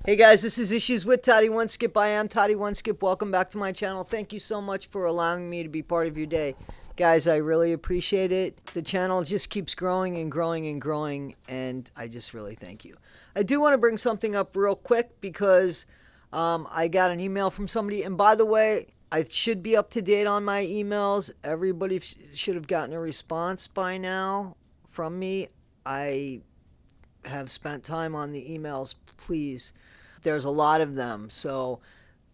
Hey guys, this is Issues with Toddy One Skip. I am Toddy One Skip. Welcome back to my channel. Thank you so much for allowing me to be part of your day. Guys, I really appreciate it. The channel just keeps growing and growing and growing, and I just really thank you. I do want to bring something up real quick because I got an email from somebody, and by the way, I should be up to date on my emails. Everybody should have gotten a response by now from me. I have spent time on the emails. Please, there's a lot of them, so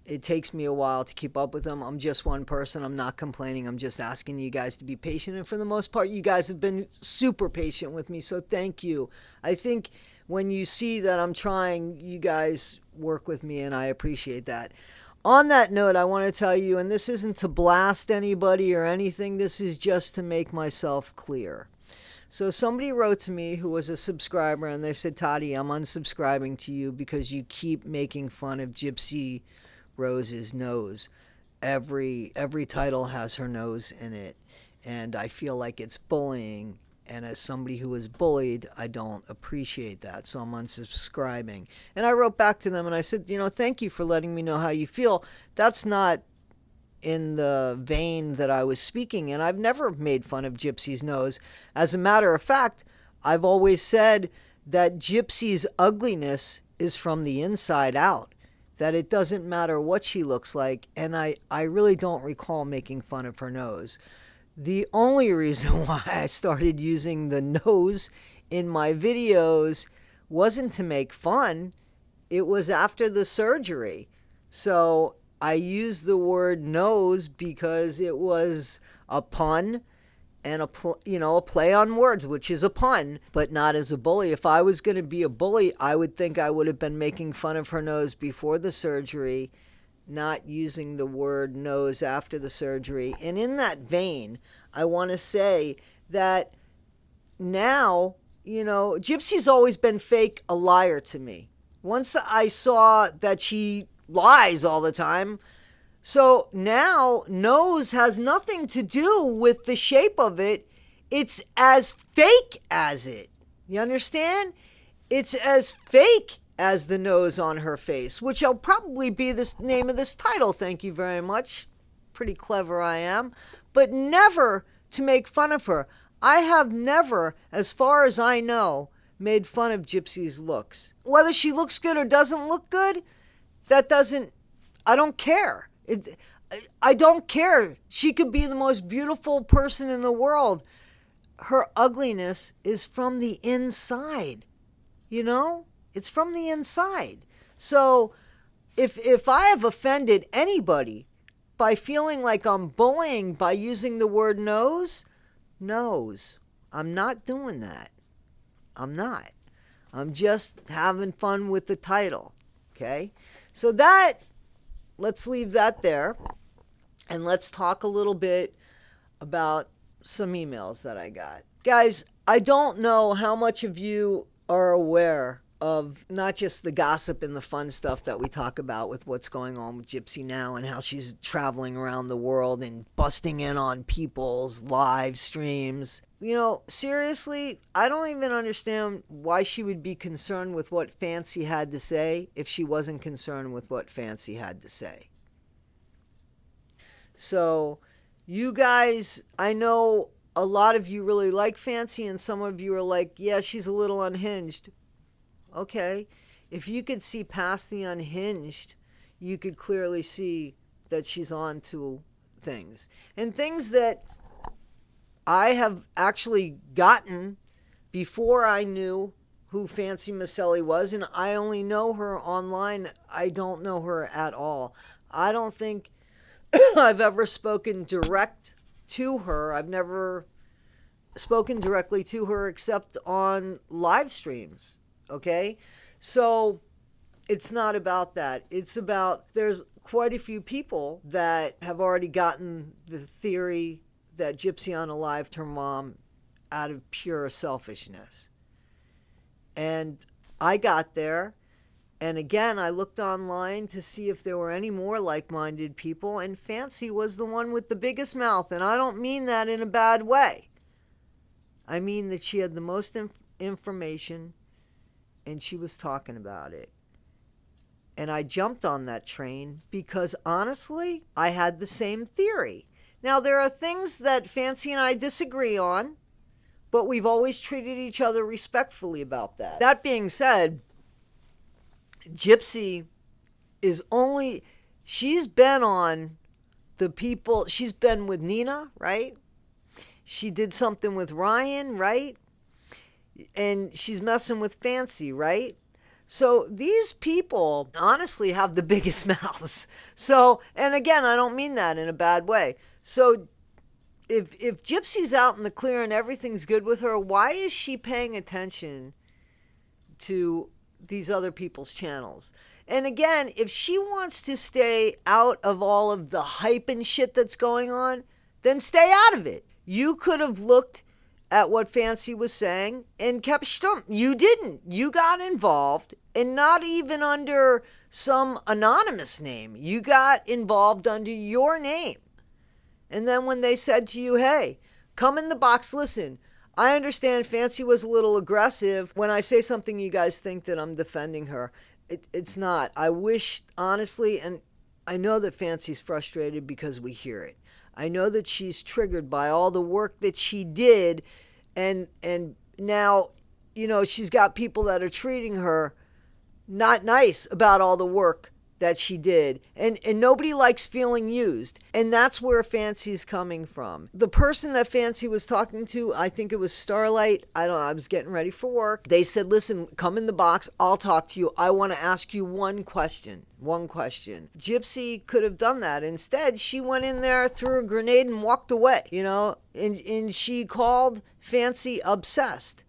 it takes me a while to keep up with them. I'm just one person. I'm not complaining. I'm just asking you guys to be patient, and for the most part, you guys have been super patient with me, so thank you. I think when you see that I'm trying, you guys work with me, and I appreciate that. On that note, I want to tell you, and this isn't to blast anybody or anything, this is just to make myself clear. So somebody wrote to me who was a subscriber, and they said, Toddy, I'm unsubscribing to you because you keep making fun of GYPSY Rose's nose. Every title has her nose in it, and I feel like it's bullying. And as somebody who is bullied, I don't appreciate that, so I'm unsubscribing. And I wrote back to them and I said, thank you for letting me know how you feel. That's not in the vein that I was speaking, and I've never made fun of GYPSY's nose. As a matter of fact, I've always said that GYPSY's ugliness is from the inside out, that it doesn't matter what she looks like, and I really don't recall making fun of her nose. The only reason why I started using the nose in my videos wasn't to make fun. It was after the surgery. So I used the word nose because it was a pun and a play on words, which is a pun, but not as a bully. If I was going to be a bully, I would think I would have been making fun of her nose before the surgery, not using the word nose after the surgery. And in that vein, I want to say that now, GYPSY's always been fake, a liar to me. Once I saw that she lies all the time, so now nose has nothing to do with the shape of it. It's as fake as it. You understand? It's as fake as the nose on her face, which will probably be the name of this title. Thank you very much. Pretty clever I am. But never to make fun of her. I have never, as far as I know, made fun of GYPSY's looks. Whether she looks good or doesn't look good, I don't care. I don't care. She could be the most beautiful person in the world. Her ugliness is from the inside. It's from the inside. So if I have offended anybody by feeling like I'm bullying by using the word nose, I'm not doing that. I'm not. I'm just having fun with the title. Okay? So let's leave that there, and let's talk a little bit about some emails that I got. Guys, I don't know how much of you are aware of not just the gossip and the fun stuff that we talk about with what's going on with GYPSY now and how she's traveling around the world and busting in on people's live streams. Seriously, I don't even understand why she would be concerned with what Fancy had to say if she wasn't concerned with what Fancy had to say. So, you guys, I know a lot of you really like Fancy, and some of you are like, yeah, she's a little unhinged. Okay, if you could see past the unhinged, you could clearly see that she's on to things. And things that I have actually gotten before I knew who Fancy Maselli was, and I only know her online. I don't know her at all. I don't think I've ever spoken direct to her. I've never spoken directly to her except on live streams. Okay? So it's not about that. It's about there's quite a few people that have already gotten the theory that GYPSY unalived her mom out of pure selfishness. And I got there, and again, I looked online to see if there were any more like-minded people, and Fancy was the one with the biggest mouth, and I don't mean that in a bad way. I mean that she had the most information, and she was talking about it. And I jumped on that train because honestly, I had the same theory. Now, there are things that Fancy and I disagree on, but we've always treated each other respectfully about that. That being said, Gypsy she's been on the people, she's been with Nina, right? She did something with Ryan, right? And she's messing with Fancy, right? So these people honestly have the biggest mouths. So, and again, I don't mean that in a bad way. So if Gypsy's out in the clear and everything's good with her, why is she paying attention to these other people's channels? And again, if she wants to stay out of all of the hype and shit that's going on, then stay out of it. You could have looked at what Fancy was saying and kept stum. You didn't. You got involved, and not even under some anonymous name. You got involved under your name. And then when they said to you, hey, come in the box, listen, I understand Fancy was a little aggressive. When I say something, you guys think that I'm defending her. It's not. I wish, honestly, and I know that Fancy's frustrated because we hear it. I know that she's triggered by all the work that she did, and now, she's got people that are treating her not nice about all the work that she did. And nobody likes feeling used. And that's where Fancy's coming from. The person that Fancy was talking to, I think it was Starlight. I don't know. I was getting ready for work. They said, listen, come in the box. I'll talk to you. I want to ask you one question. One question. Gypsy could have done that. Instead, she went in there, threw a grenade, and walked away, and she called Fancy obsessed.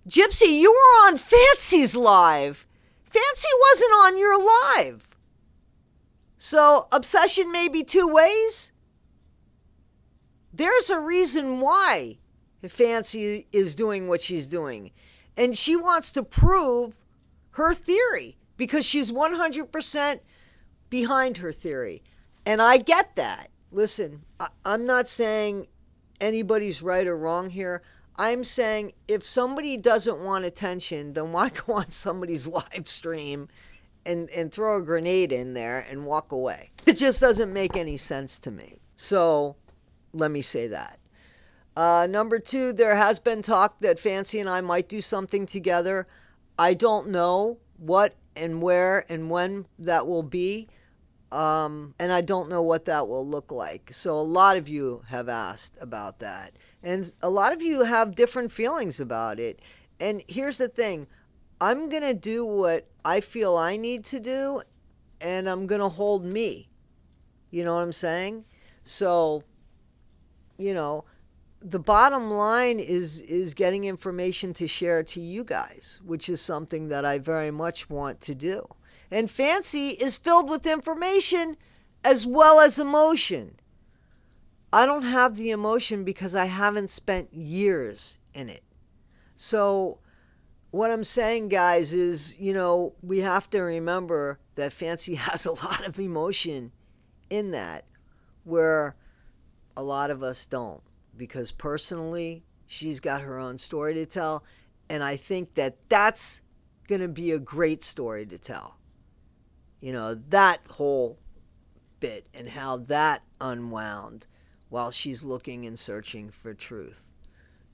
Gypsy, you were on Fancy's live. Fancy wasn't on your live. So obsession may be two ways. There's a reason why Fancy is doing what she's doing. And she wants to prove her theory because she's 100% behind her theory. And I get that. Listen, I'm not saying anybody's right or wrong here. I'm saying if somebody doesn't want attention, then why go on somebody's live stream and throw a grenade in there and walk away? It just doesn't make any sense to me. So let me say that. Number two, there has been talk that Fancy and I might do something together. I don't know what and where and when that will be. And I don't know what that will look like. So a lot of you have asked about that. And a lot of you have different feelings about it. And here's the thing. I'm going to do what I feel I need to do, and I'm going to hold me. You know what I'm saying? So, the bottom line is getting information to share to you guys, which is something that I very much want to do. And Fancy is filled with information as well as emotion. I don't have the emotion because I haven't spent years in it. So what I'm saying, guys, is, we have to remember that Fancy has a lot of emotion in that, where a lot of us don't. Because personally, she's got her own story to tell. And I think that that's going to be a great story to tell. That whole bit and how that unwound while she's looking and searching for truth.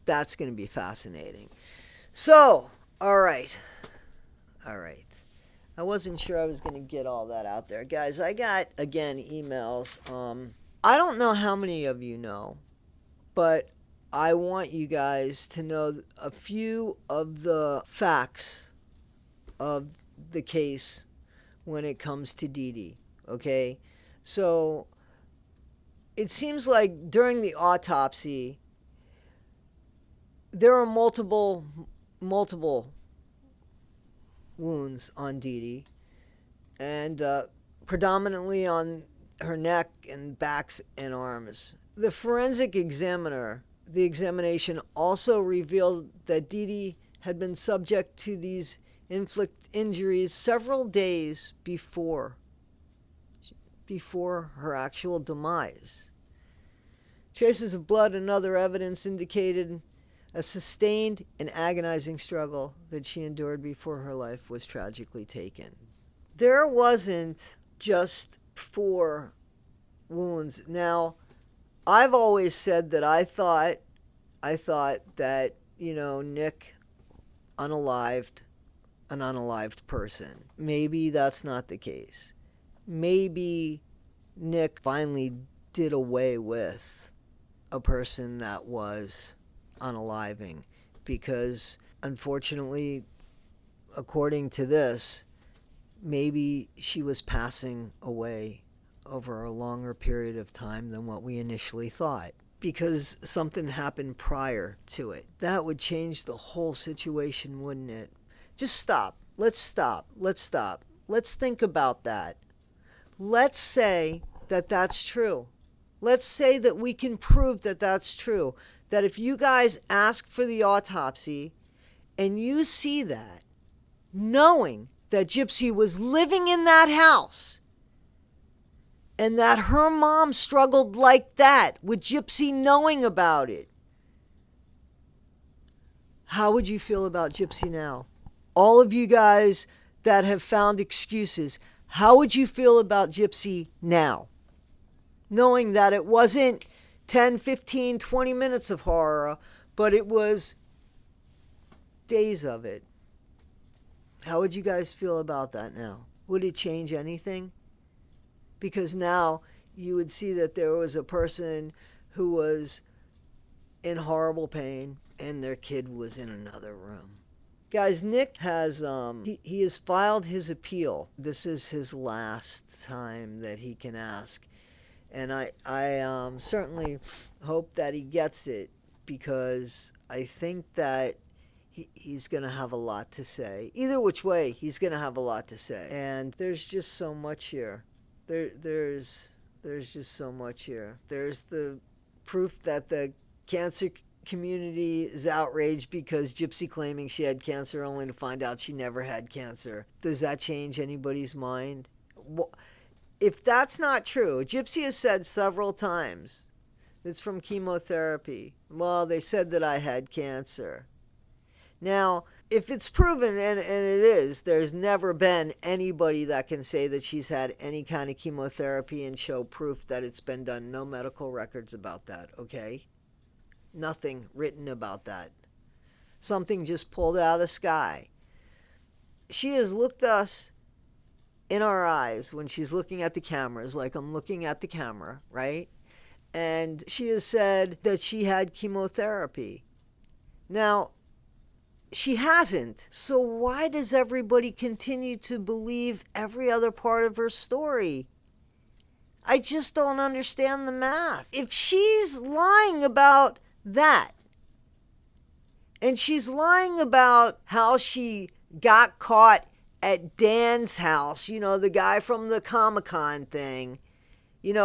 That's going to be fascinating. So, all right. I wasn't sure I was going to get all that out there. Guys, I got, again, emails. I don't know how many of you know, but I want you guys to know a few of the facts of the case when it comes to Dee Dee, okay? So it seems like during the autopsy, there are multiple wounds on Dee Dee, and predominantly on her neck and backs and arms. The forensic examiner, the examination also revealed that Dee Dee had been subject to these inflict injuries several days before her actual demise. Traces of blood and other evidence indicated a sustained and agonizing struggle that she endured before her life was tragically taken. there wasn't just 4 wounds. Now, I've always said that I thought that, Nick unalived an unalived person. Maybe that's not the case. Maybe Nick finally did away with a person that was unaliving, because unfortunately, according to this, maybe she was passing away over a longer period of time than what we initially thought, because something happened prior to it. That would change the whole situation, wouldn't it? Just stop. Let's stop. Let's think about that. Let's say that that's true. Let's say that we can prove that that's true. That if you guys ask for the autopsy and you see that, knowing that Gypsy was living in that house and that her mom struggled like that with Gypsy knowing about it, how would you feel about Gypsy now? All of you guys that have found excuses, how would you feel about Gypsy now? Knowing that it wasn't 10, 15, 20 minutes of horror, but it was days of it. How would you guys feel about that now? Would it change anything? Because now you would see that there was a person who was in horrible pain and their kid was in another room. Guys, Nick has he has filed his appeal. This is his last time that he can ask. And I certainly hope that he gets it, because I think that he's going to have a lot to say. Either which way, he's going to have a lot to say. And there's just so much here. There's just so much here. There's the proof that the cancer community is outraged because Gypsy claiming she had cancer only to find out she never had cancer. Does that change anybody's mind? If that's not true, Gypsy has said several times it's from chemotherapy. Well, they said that I had cancer. Now, if it's proven, and it is, there's never been anybody that can say that she's had any kind of chemotherapy and show proof that it's been done. No medical records about that, okay? Nothing written about that. Something just pulled out of the sky. She has looked us in our eyes when she's looking at the cameras, like I'm looking at the camera, right? And she has said that she had chemotherapy. Now, she hasn't. So why does everybody continue to believe every other part of her story? I just don't understand the math. If she's lying about that, and she's lying about how she got caught at Dan's house, the guy from the Comic-Con thing.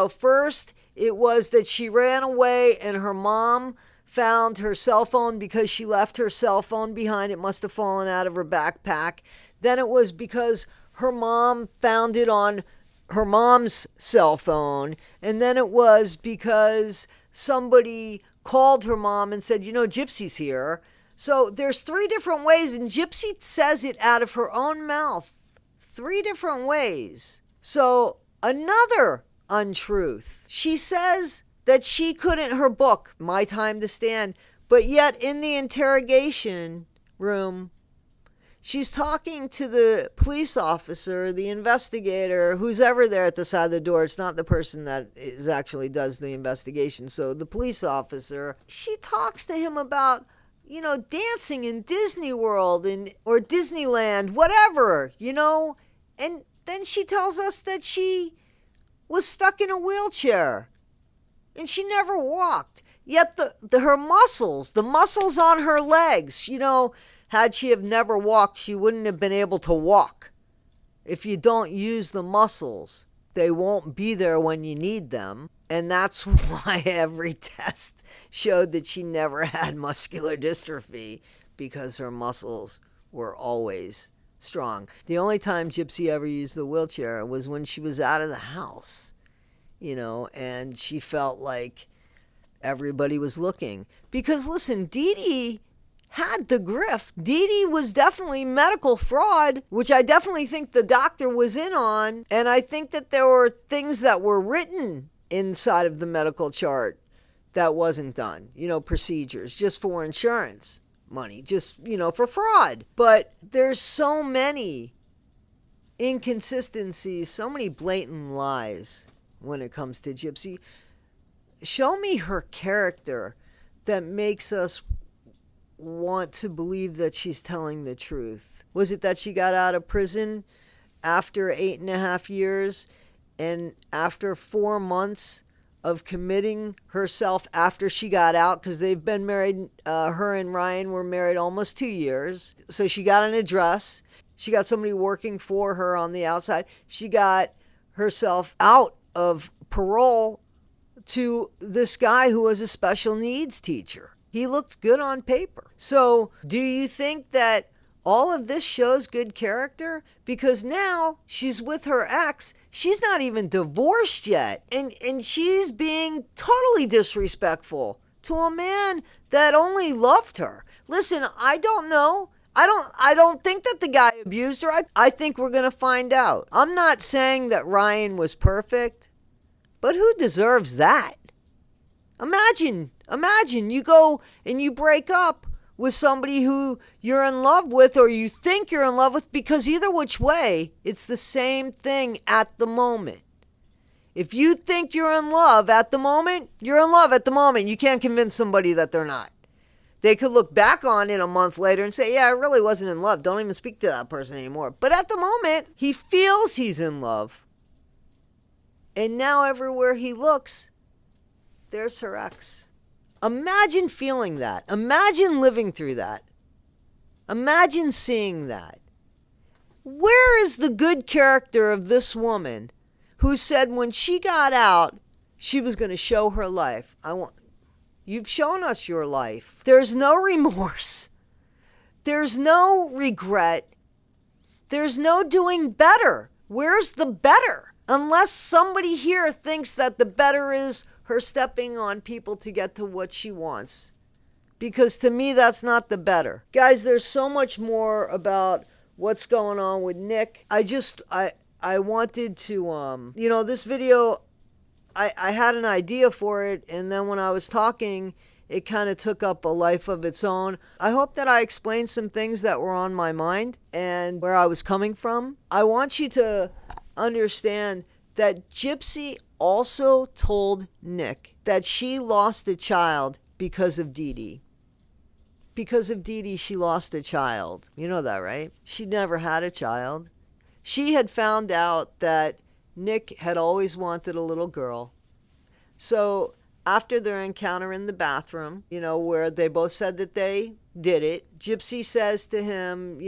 First it was that she ran away and her mom found her cell phone because she left her cell phone behind. It must have fallen out of her backpack. Then it was because her mom found it on her mom's cell phone. And then it was because somebody called her mom and said, Gypsy's here. So there's 3 different ways, and Gypsy says it out of her own mouth. 3 different ways. So another untruth. She says that she couldn't, her book, My Time to Stand, but yet in the interrogation room, she's talking to the police officer, the investigator, who's ever there at the side of the door. It's not the person that actually does the investigation. So the police officer, she talks to him about, dancing in Disney World or Disneyland, whatever, and then she tells us that she was stuck in a wheelchair and she never walked. Yet her muscles, the muscles on her legs, had she have never walked, she wouldn't have been able to walk. If you don't use the muscles, they won't be there when you need them. And that's why every test showed that she never had muscular dystrophy, because her muscles were always strong. The only time Gypsy ever used the wheelchair was when she was out of the house, and she felt like everybody was looking. Because listen, Dee Dee had the grift. Dee Dee was definitely medical fraud, which I definitely think the doctor was in on. And I think that there were things that were written inside of the medical chart that wasn't done. Procedures just for insurance money, just, for fraud. But there's so many inconsistencies, so many blatant lies when it comes to GYPSY. Show me her character that makes us want to believe that she's telling the truth. Was it that she got out of prison after 8.5 years, and after 4 months of committing herself after she got out, because they've been married, her and Ryan were married almost 2 years. So she got an address. She got somebody working for her on the outside. She got herself out of parole to this guy who was a special needs teacher. He looked good on paper. So do you think that all of this shows good character? Because now she's with her ex. She's not even divorced yet. And she's being totally disrespectful to a man that only loved her. Listen, I don't know. I don't think that the guy abused her. I think we're going to find out. I'm not saying that Ryan was perfect, but who deserves that? Imagine you go and you break up with somebody who you're in love with, or you think you're in love with, because either which way, it's the same thing at the moment. If you think you're in love at the moment, you're in love at the moment. You can't convince somebody that they're not. They could look back on it a month later and say, yeah, I really wasn't in love. Don't even speak to that person anymore. But at the moment, he feels he's in love. And now everywhere he looks, there's her ex. Imagine feeling that. Imagine living through that. Imagine seeing that. Where is the good character of this woman who said when she got out, she was going to show her life? You've shown us your life. There's no remorse. There's no regret. There's no doing better. Where's the better? Unless somebody here thinks that the better is her stepping on people to get to what she wants. Because to me, that's not the better. Guys, there's so much more about what's going on with Nick. I wanted to, this video, I had an idea for it, and then when I was talking, it kind of took up a life of its own. I hope that I explained some things that were on my mind and where I was coming from. I want you to understand that GYPSY also told Nick that she lost a child because of Dee Dee. Because of Dee Dee, she lost a child. You know that, right? She never had a child. She had found out that Nick had always wanted a little girl. So after their encounter in the bathroom, where they both said that they did it, GYPSY says to him,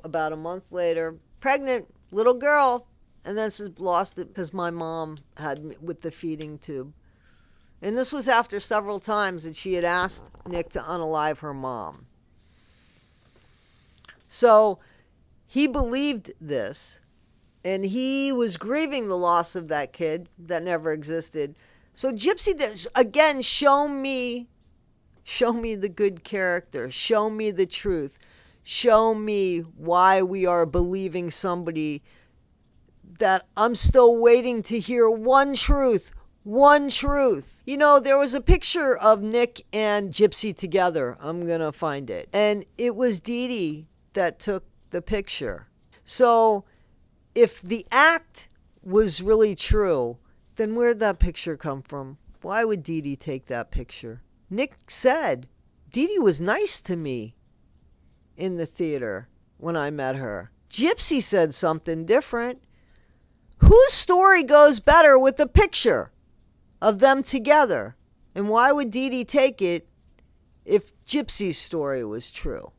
about a month later, pregnant, little girl. And then says, lost it because my mom had me with the feeding tube. And this was after several times that she had asked Nick to unalive her mom. So he believed this, and he was grieving the loss of that kid that never existed. So GYPSY, again, show me the good character. Show me the truth. Show me why we are believing somebody that I'm still waiting to hear one truth. One truth. There was a picture of Nick and GYPSY together. I'm going to find it. And it was Dee Dee that took the picture. So if the act was really true, then where'd that picture come from? Why would Dee Dee take that picture? Nick said, Dee Dee was nice to me in the theater when I met her. GYPSY said something different. Whose story goes better with the picture of them together? And why would Dee Dee take it if GYPSY's story was true?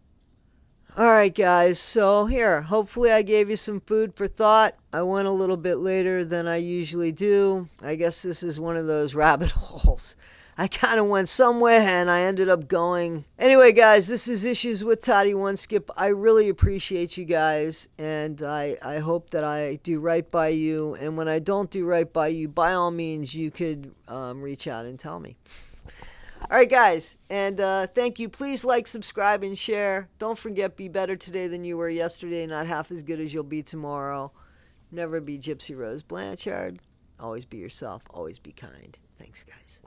All right, guys. So here, hopefully I gave you some food for thought. I went a little bit later than I usually do. I guess this is one of those rabbit holes. I kind of went somewhere and I ended up going. Anyway, guys, this is Issues with Toddy One Skip. I really appreciate you guys, and I hope that I do right by you. And when I don't do right by you, by all means, you could reach out and tell me. All right, guys, and thank you. Please like, subscribe, and share. Don't forget, be better today than you were yesterday, not half as good as you'll be tomorrow. Never be Gypsy Rose Blanchard. Always be yourself. Always be kind. Thanks, guys.